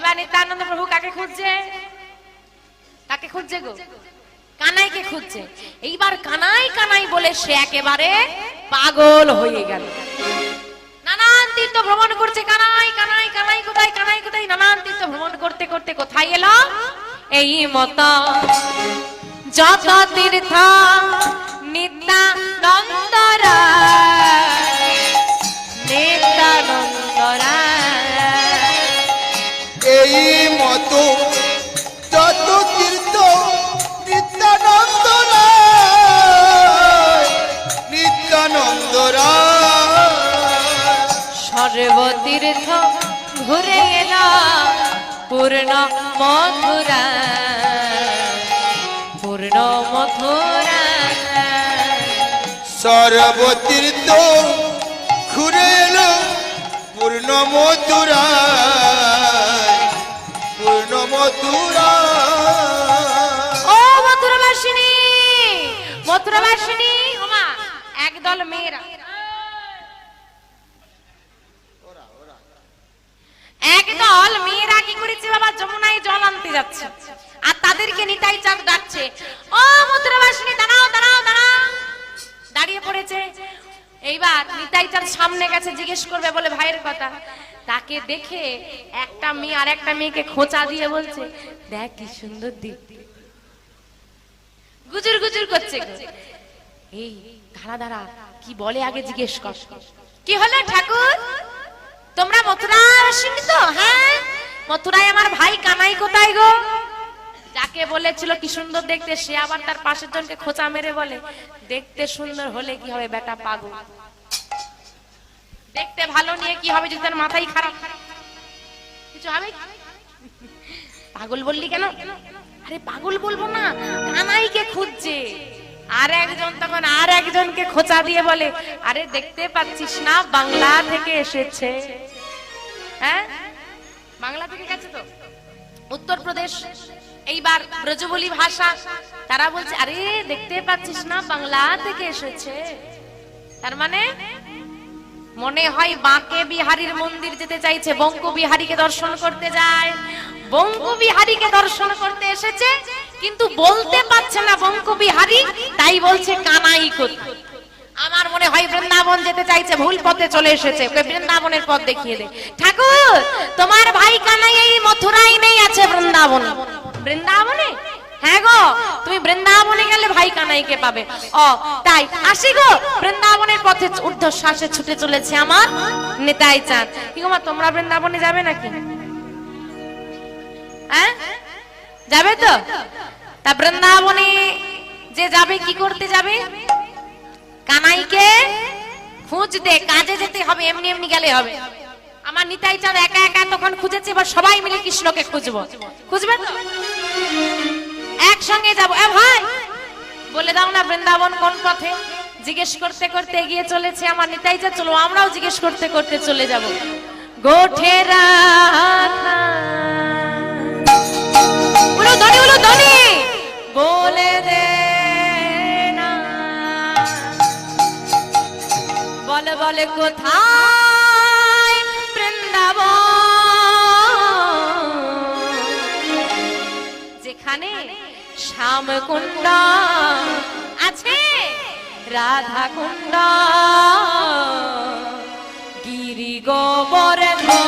এবার নিত্যানন্দ প্রভু কাকে খুঁজছে? কাকে খুঁজছে গো? কানাইকে খুঁজছে। এইবার কানাই কানাই বলে সে একেবারে পাগল হয়ে গেল। নানান তীর্থ ভ্রমণ করছে, কানাই কানাই কানাই কোথায়, কানাই কোথায়, নানান তীর্থ ভ্রমণ করতে করতে কোথায় এলো? এই মত যত তীর্থ নিত্যানন্দ রায়, নিত্যানন্দ রায়। এই মতো যত তীর্থ নিত্যানন্দ রায়, নিত্যানন্দ রায়। সর্বতীর্থ ঘুরে এলা পূর্ণ মথুরা, পূর্ণ মথুরা। সর্বতীর্থ ঘুরে এলো পূর্ণ মথুরা, পূর্ণ মথুরা। ও মথুরাবাসিনী, মথুরাবাসিনী, ওমা একদল মেয়েরা, একদল মেয়েরা কি করেছে বাবা? যমুনায় জল আনতে যাচ্ছে আর তাদেরকে নিতাই চাঁদ ডাকছে, ও মথুরাবাসিনী দাঁড়াও দাঁড়াও দাঁড়াও। দাঁড়িয়ে পড়েছে। এইবার নিতাই চাঁদ সামনে গেছে জিজ্ঞেস করবে বলে ভাইয়ের কথা। তাকে দেখে একটা মেয়ে আর একটা মেয়েকে খোঁচা দিয়ে বলছে, দেখ কি সুন্দর দেখতে, গুজুর গুজুর করছে। এই দাঁড়া দাঁড়া, কি বলে আগে জিজ্ঞেস কর। কি হলো ঠাকুর, তোমরা মথুরাবাসিনী তো? হ্যাঁ। মথুরায় আমার ভাই কানাই কোথায় গো? যাকে বলেছিল কি সুন্দর দেখতে, সে আবার তার পাশের জনকে খোঁচা মেরে বলে, দেখতে সুন্দর হলে কি হবে বেটা পাগল, দেখতে ভালো নিয়ে কি হবে যদি তার মাথাই খারাপ, কিছু হবে? পাগল বললি কেন? আরে পাগল বলবো না, কানাইকে খুঁজছে। আর একজন তখন আর একজনকে খোঁচা দিয়ে বলে, আরে দেখতে পাচ্ছিস না বাংলা থেকে এসেছে। হ্যাঁ, বাংলা থেকে গেছে তো, উত্তরপ্রদেশ। এইবার ব্রজবুলি ভাষা, তারা বলছে আরে দেখতে পাচ্ছিস না বাংলা থেকে এসেছে। তার মানে মনে হয় বাঁকে বিহারীর মন্দির যেতে চাইছে, বঙ্কু বিহারীকে দর্শন করতে যায়। বঙ্কু বিহারীকে দর্শন করতে এসেছে কিন্তু বলতে পারছে না বঙ্কু বিহারী, তাই বলছে কানাই কোথায়। আমার মনে হয় বৃন্দাবন যেতে চাইছে, ভুল পথে চলে এসেছে, ওকে বৃন্দাবনের পথ দেখিয়ে দে। ঠাকুর তোমার ভাই কানাই এই মথুরাই নেই, আছে বৃন্দাবন। বৃন্দাবনে? হ্যাঁ গো, তুমি বৃন্দাবনে গেলে ভাই কানাইকে পাবে। ও তাই আসি গো, বৃন্দাবনের পথে ঊর্ধ্বশ্বাসে ছুটে চলেছে আমার নিতাই চাঁদ। কি গো মা, তোমরা বৃন্দাবনে যাবে নাকি? হ্যাঁ যাবে তো? তা বৃন্দাবনে যে যাবে কি করতে যাবে? কানাইকে খুঁজতে, কাজে যেতে হবে, এমনি এমনি গেলে হবে? আমার নিতাই চাঁদ একা একা তখন খুঁজেছে, এবার সবাই মিলে কৃষ্ণকে খুঁজবো। খুঁজবে তো? একসঙ্গে যাবো। এ ভাই বলে দাও না বৃন্দাবন কোন পথে? জিজ্ঞেস করতে করতে এগিয়ে চলেছে আমার নিতাই চাঁদ। চলো আমরাও জিজ্ঞেস করতে করতে চলে যাব। গোঠে রাখা উলো ধনি, উলো ধনি বলে দে না, বলে বলে কোথায় বৃন্দাবন, যেখানে শ্যামকুণ্ড আছে, রাধা কুণ্ড, গিরি গোবর্ধন।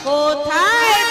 কোথায়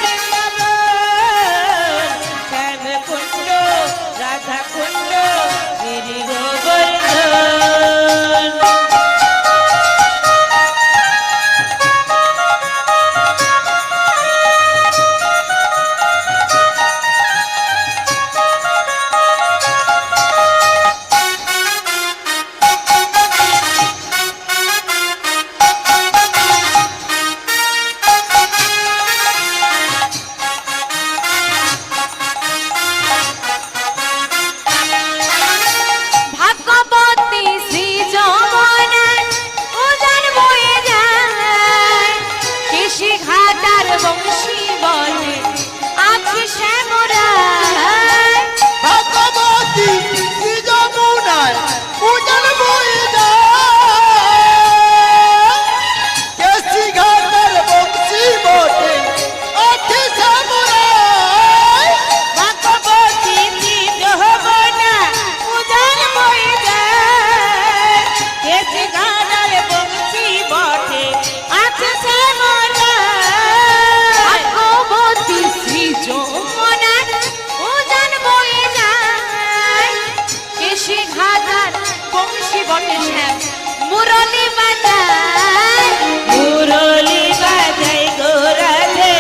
মুরলি বাজায় মুরলি বাজাই গো রাধে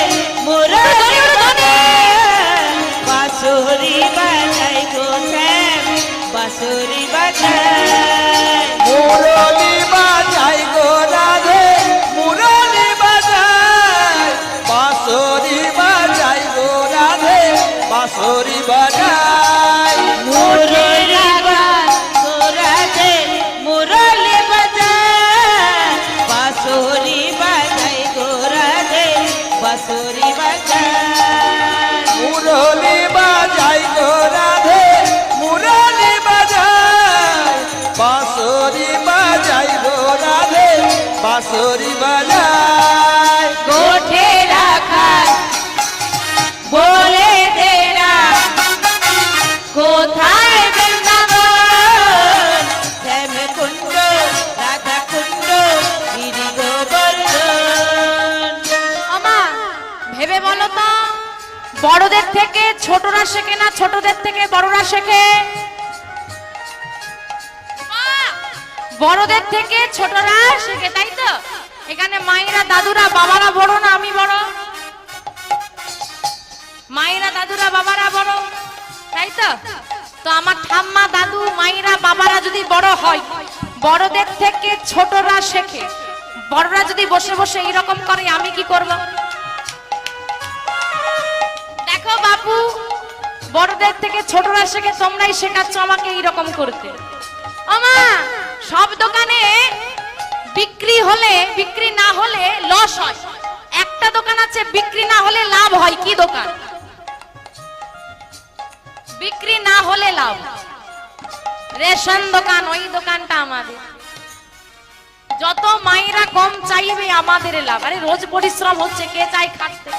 মুরলি বাজাই বাঁশুরি বাজাই গো শ্যাম বাঁশুরি বাজাই মুরলি বাজাই গো রাধে মুরলি বাজাই বাঁশরি বাজাই গো রাধে বাঁশরি বাজাই মুরলি বাজাই গো রাধে মুরলি বাজাই বাঁশুরি বাজাই গো রাধে বাঁশুরি বাজাই মুরলি বাজাই গো রাধে মুরলি বাজাই বাঁশরি বাজাই গো রাধে বাঁশরি বাজাই গোঠে রাখা বলে দেনা কোথায় বৃন্দাবন শ্যাম কুণ্ড রাধা কুণ্ড গিরি গোবর্ধন আমা ভেবে বলো তো বড়দের থেকে ছোটরা শেখে না ছোটদের থেকে বড়রা শেখে? বড়দের থেকে ছোটরা শেখে, তাই তো? এখানে মায়েরা দাদুরা বাবারা বড় না আমি বড়? মায়েরা দাদুরা বাবারা বড়, তাই তো? তো আমার ঠাম্মা দাদু মায়েরা বাবারা যদি বড় হয়, বড়দের থেকে ছোটরা শেখে। বড়রা যদি বসে বসে এইরকম করে, আমি কি করব? দেখো বাপু, বড়দের থেকে ছোটরা শেখে, তোমরাই শেখাচ্ছ আমাকে এইরকম করতে। আমা সব দোকানে বিক্রি হলে বিক্রি না হলে লস হয়, একটা দোকান আছে বিক্রি না হলে লাভ হয়। কি দোকান? বিক্রি না হলে লাভ, রেশন দোকান। ওই দোকানটা আমাদের। যত মায়েরা কম চাইবে আমাদের লাভ। আরে রোজ পরিশ্রম হচ্ছে, কে চাই খাটতে?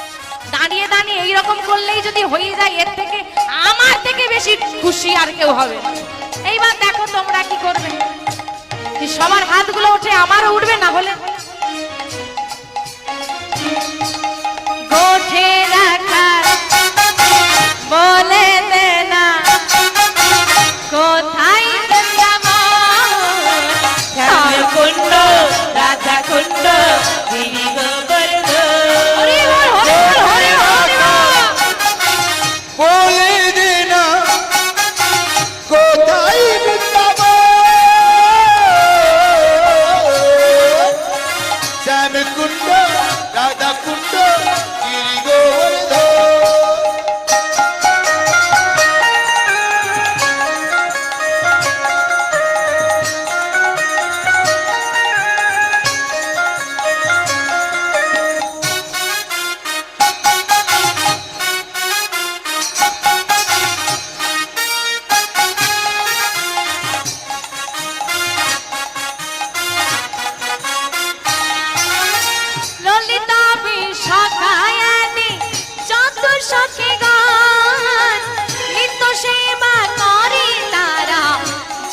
দাঁড়িয়ে দাঁড়িয়ে এইরকম করলেই যদি হয়ে যায়, এর থেকে আমার থেকে বেশি খুশি আর কেউ হবে না। এইবার দেখো তোমরা কি করবে। কি সবার হাতগুলো ওঠে, আমারও উঠবে না হলে? গোঠে রাখা বলে দেনা কোথায় বৃন্দাবন শ্যাম কুণ্ড রাধা কুণ্ড গিরি গোবর্ধন হরি বল, হরি বল, হরি বল, হরি বল। বলে দে না কোথায় বৃন্দাবন শ্যাম কুণ্ড রাধা কুণ্ড গিরি গোবর্ধন ললিতা বিশাখায়ানি চতুর্শখী গান, নিত্য সেবা করে তারা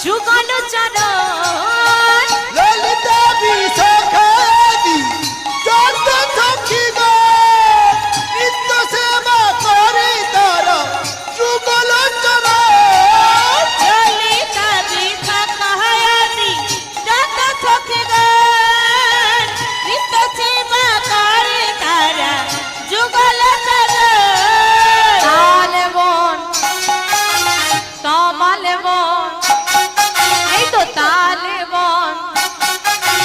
যুগল চরণ। ললিতা বিশাখাদি যত সখী গো নিত্য সেবা করে তারা যুগল চরণ ললিতা বিশাখায়ানি যত সখী গান নিত্য সেবা করে তারা যুগল চরণ তাল বন তমাল বন, এই তো তাল বন,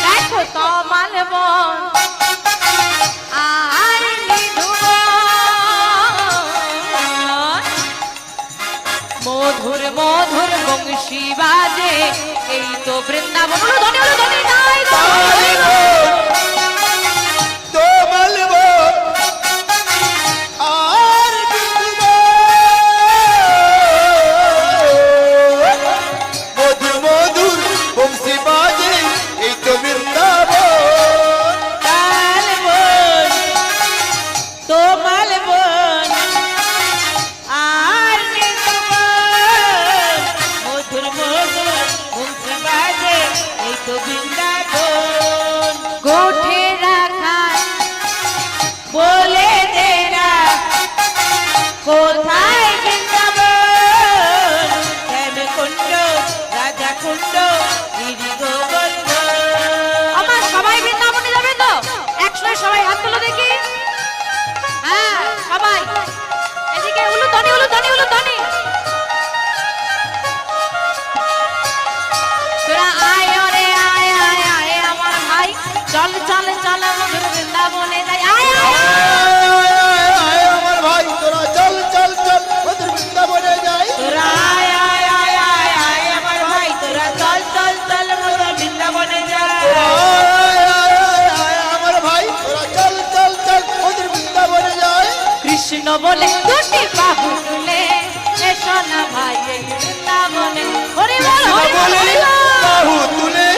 দেখো তমাল বন আর নিধুবন। মধুর মধুর বংশী বাজে, এই তো বৃন্দাবন। বলো ধনী, বলো ধনী, নাই ধনী। তোমাল আর মধুর মধুর বংশী বাজে, এই তো বৃন্দাবন তাল বন তোমাল বন আর নিধুবন মধুর মধুর বংশী বাজে এই তো বৃন্দাবন। গো উলুধ্বনি উলুধ্বনি। তোরা আয় ওরে আয় আয় আয় আমার ভাই, চল চল চল মধুর বৃন্দাবনে যাই। আয় আয় আয় আমার ভাই তোরা চল চল চল মধুর বৃন্দাবনে যাই। তোরা আয় আয় আয় আয় আয় আমার ভাই, তোরা চল চল চল মধুর বৃন্দাবনে যা। আমার ভাই তোরা চল চল চল মধুর বৃন্দাবনে যাই। কৃষ্ণ বলে দুটি বাহু তুলে এসো না ভাই এই বৃন্দাবনে। হরি বল হরি বল হরি বল। বাহু তুলে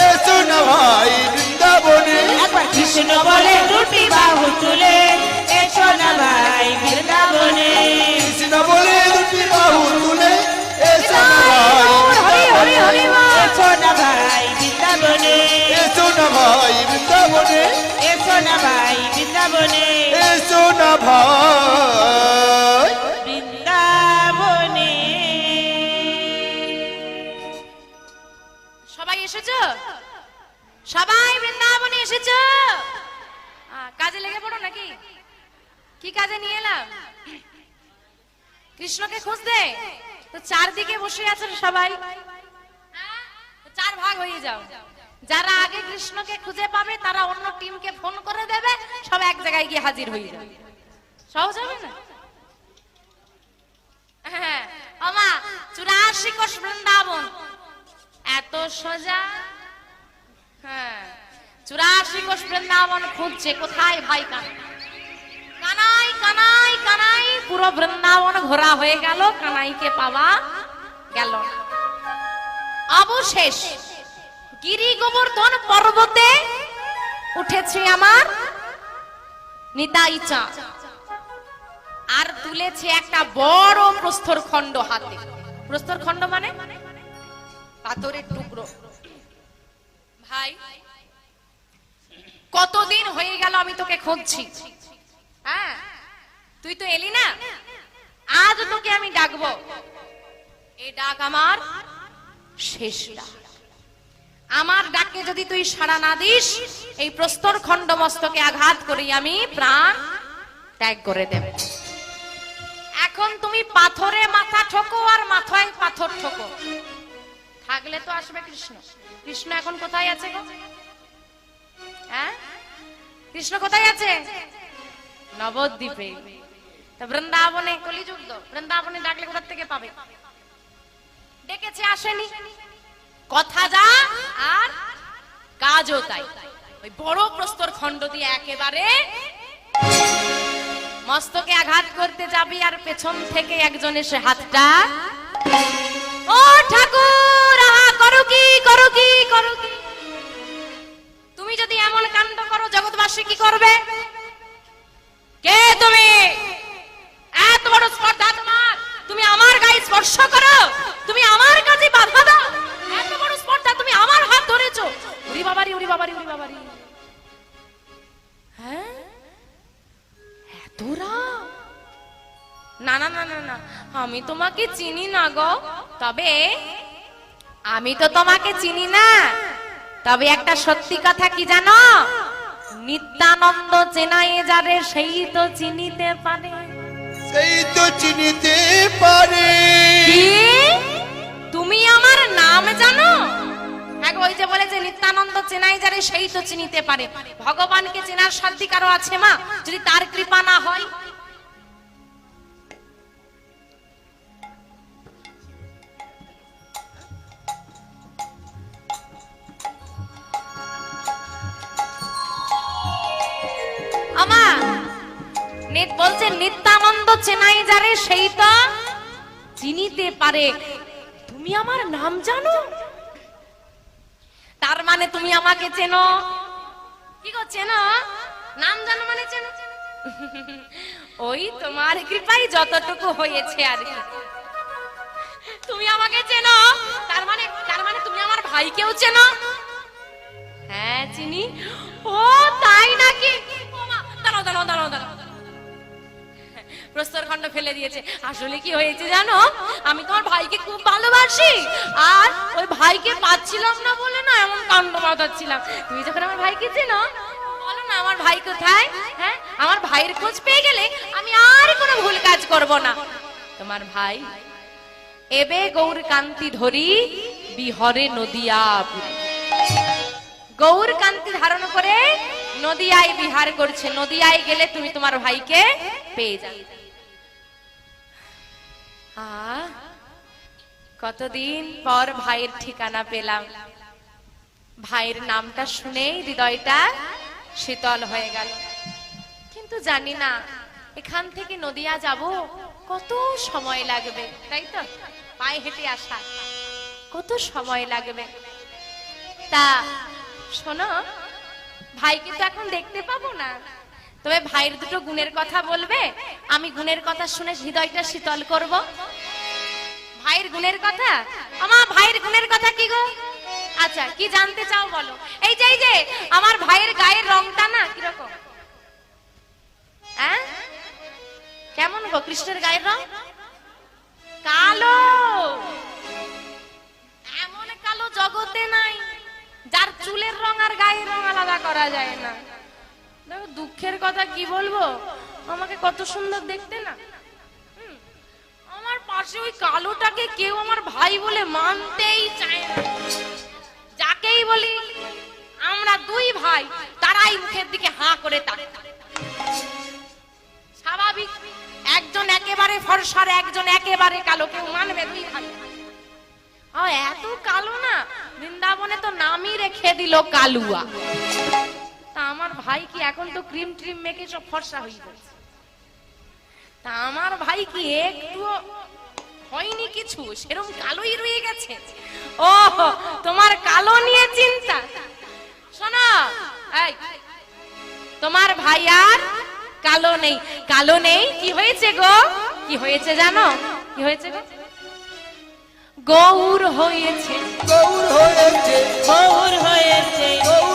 এসো না ভাই বৃন্দাবনে। একবার কৃষ্ণ বলে দুটি বাহু তুলে এসো না ভাই বৃন্দাবনে। কৃষ্ণ বলে দুটি বাহু তুলে এসো না হরি হরি হরি বল। এসো না ভাই বৃন্দাবনে, এসো না ভাই বৃন্দাবনে, এসো না ভাই বৃন্দাবনে, এসো না ভাই। বৃন্দাবনে। সবাই এসেছো? সবাই বৃন্দাবনে এসেছো? কাজে লেগে পড়ো নাকি? কি কাজে নিয়ে এলাম? কৃষ্ণকে খুঁজতে? তো চারদিকে বসে আছেন সবাই, তো চার ভাগ হয়ে যাও। যারা আগে কৃষ্ণকে খুঁজে পাবে তারা অন্য টিমকে ফোন করে দেবে, সব এক জায়গায় গিয়ে হাজির হয়ে যাবে। সহজ হবে না? হ্যাঁ আমা 84 কোষ বৃন্দাবন এত সোজা? হ্যাঁ 84 কোষ বৃন্দাবন খুঁজছে, কোথায় ভাই কানাই কানাই কানাই। পুরো বৃন্দাবন ঘোরা হয়ে গেল, কানাইকে পাওয়া গেল না। অবশেষ গিরি গোবর্ধন পর্বতে উঠেছে আমার নিতাই চাঁদ, আর তুলেছে একটা বড় প্রস্তর খণ্ড হাতে। প্রস্তর খণ্ড মানে পাথরের টুকরো। ভাই কতদিন হয়ে গেল আমি তোকে খুঁজছি, হ্যাঁ তুই তো এলি না, আজ তোকে আমি ডাকবো। এই ডাক আমার শেষ ডাক। আমার ডাকে যদি তুই সাড়া না দিস, এই প্রস্তর খণ্ড মস্তকে আঘাত করি আমি প্রাণ ত্যাগ করে দেব। এখন তুমি পাথরে মাথা ঠোকো আর মাথায় পাথর ঠোকো, থাকলে তো আসবে কৃষ্ণ। কৃষ্ণ এখন কোথায় আছে গো? হ্যাঁ কৃষ্ণ কোথায় আছে? নবদ্বীপে। তা বৃন্দাবনে কলিযুগ, বৃন্দাবনে ডাকলে কোথা থেকে পাবে? ডেকেছে আসেনি, কথা যা আর কাজও তাই। ওই বড় প্রস্তর খণ্ড দিয়ে একেবারে মস্তকে আঘাত করতে যাবি, আর পেছন থেকে একজন এসে হাতটা, ও ঠাকুর আহা করো কি করো কি করো কি। তুমি যদি এমন কাণ্ড করো জগৎবাসী কি করবে? কে তুমি? এত বড় স্পর্ধা তোমার, তুমি আমার গায়ে স্পর্শ করো, তুমি আমার কাছে বাধা দাও, এত বড় স্পর্ধা, তুমি আমার হাত ধরেছো। উরি বাবারি উরি বাবারি উরি বাবারি। হ্যাঁ এতরা? না না না না না, আমি তোমাকে চিনি না গো। তবে আমি তো তোমাকে চিনি না, তবে একটা সত্যি কথা কি জানো? নিত্যানন্দ চেনায় যারে সেই তো চিনিতে পারে। সেই তো চিনিতে পারে। কি তুমি আমার নাম জানো? হ্যাঁ ওই যে বলে যে নিত্যানন্দ চেনায় যারে সেই তো চিনিতে পারে। ভগবানকে চেনার সাধ্য কারো আছে মা, যদি তার কৃপা না হয়? আমা নেট বলছে নিত্যানন্দ চেনাই যারে সেই তো চিনিতে পারে। তুমি আমার নাম জানো, তার মানে তুমি আমাকে চেনো। কি গো চেনো? নাম জানো মানে চেনো? ওই তোমার কৃপায় যতটুকু হয়েছে আর কি। তুমি আমাকে চেনো, তার মানে তুমি আমার ভাইকেও চেনো। হ্যাঁ চিনি। ও তাই নাকি? দাঁড়াও দাঁড়াও দাঁড়াও দাঁড়াও, প্রস্তর খণ্ড ফেলে দিয়েছে। আসলে কি হয়েছে জানো? আমি তোমার ভাইকে খুব ভালোবাসি, আর ওই ভাইকে পাচ্ছিলাম না বলে না এমন কাণ্ড মাথাচ্ছিলাম। তুমি যখন আমার ভাইকে চেনো, বলো না আমার ভাই কোথায়? হ্যাঁ আমার ভাইয়ের খোঁজ পেয়ে গেলে আমি আর কোনো ভুল কাজ করব না। তোমার ভাই এবে গৌর কান্তি ধরি বিহরে নদিয়াপুরে। গৌর কান্তি ধারণ করে নদিয়ায় বিহার করছে। নদিয়ায় গেলে তুমি তোমার ভাইকে পেয়ে যাবে। কতদিন পর ভাইয়ের ঠিকানা পেলাম। ভাইয়ের নামটা শুনেই হৃদয়টা শীতল হয়ে গেল। কিন্তু জানি না এখান থেকে নদিয়া যাব কত সময় লাগবে, তাই তো? পায়ে হেঁটে আসা কত সময় লাগবে। তা শোনো, ভাইকে তো এখন দেখতে পাবো না, তবে ভাইয়ের দুটো গুণের কথা বলবে, আমি গুণের কথা শুনে হৃদয়টা শীতল করব। ভাইয়ের গুণের কথা? আমার ভাইয়ের গুণের কথা কি গো? আচ্ছা, কি জানতে চাও বলো। এই যে আমার ভাইয়ের গায়ের রংটা না কিরকম? হ্যাঁ, কেমন গো কৃষ্ণের গায়ের রং? কালো। এমন কালো জগতে নাই যার চুলের রং আর গায়ের রং আলাদা করা যায় না। দেখো, দুঃখের কথা কি বলবো, আমাকে কত সুন্দর দেখতে না। আমার পাশে ওই কালোটাকে কেউ আমার ভাই বলে মানতেই চায় না। যাকেই বলি আমরা দুই ভাই, তারাই মুখের দিকে হাঁ করে তাকায়। স্বাভাবিক, একজন একেবারে ফর্সা, একজন একেবারে কালো, কেউ মানবে দুই ভাই? এত কালো না, বৃন্দাবনে তো নামই রেখে দিল কালুয়া। তা আমার ভাই কি এখন তো ক্রিম ট্রিম মেখে সব ফর্সা হয়ে গেছে। তা আমার ভাই কি একটু হয়নি কিছু, সেরকম কালোই রয়ে গেছে। ও, তোমার কালো নিয়ে চিন্তা? শোনো, এই তোমার ভাই আর কালো নেই। কালো নেই, কি হয়েছে গো? কি হয়েছে জানো? কি হয়েছে গো? গৌর হয়েছে। গৌর হয়েছে, গৌর হয়েছে, গৌর